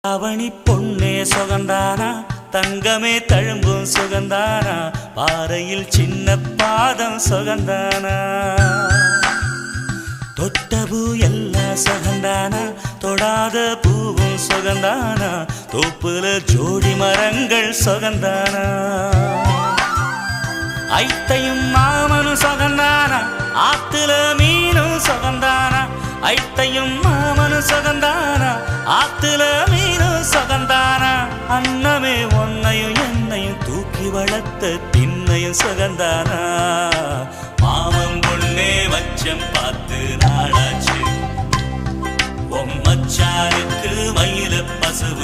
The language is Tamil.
அவனி பொன்னே சுகந்தானா, தங்கமே தழும்பும் சுகந்தானா, பாறையில் சின்ன பாதம் சுகந்தானா, தொட்ட பூ எல்லாம் சுகந்தானா, தொடாத பூவும் சுகந்தானா, தோப்புல ஜோடி மரங்கள் சுகந்தானா, ஐத்தையும் மாமனும் சுகந்தானா, ஆத்துல மீனும் சுகந்தானா, ஐத்தையும் மாமனும் சுகந்தானா, ஆத்துல மீனும் சுகந்தானா, அன்னமே ஒன்னையும் என்னையும் தூக்கி வளர்த்த திண்ணையும் சுகந்தானா, மாமன் பொண்ணே வச்சம் பார்த்து நாளாச்சு, மச்சானுக்கு மயில பசுவ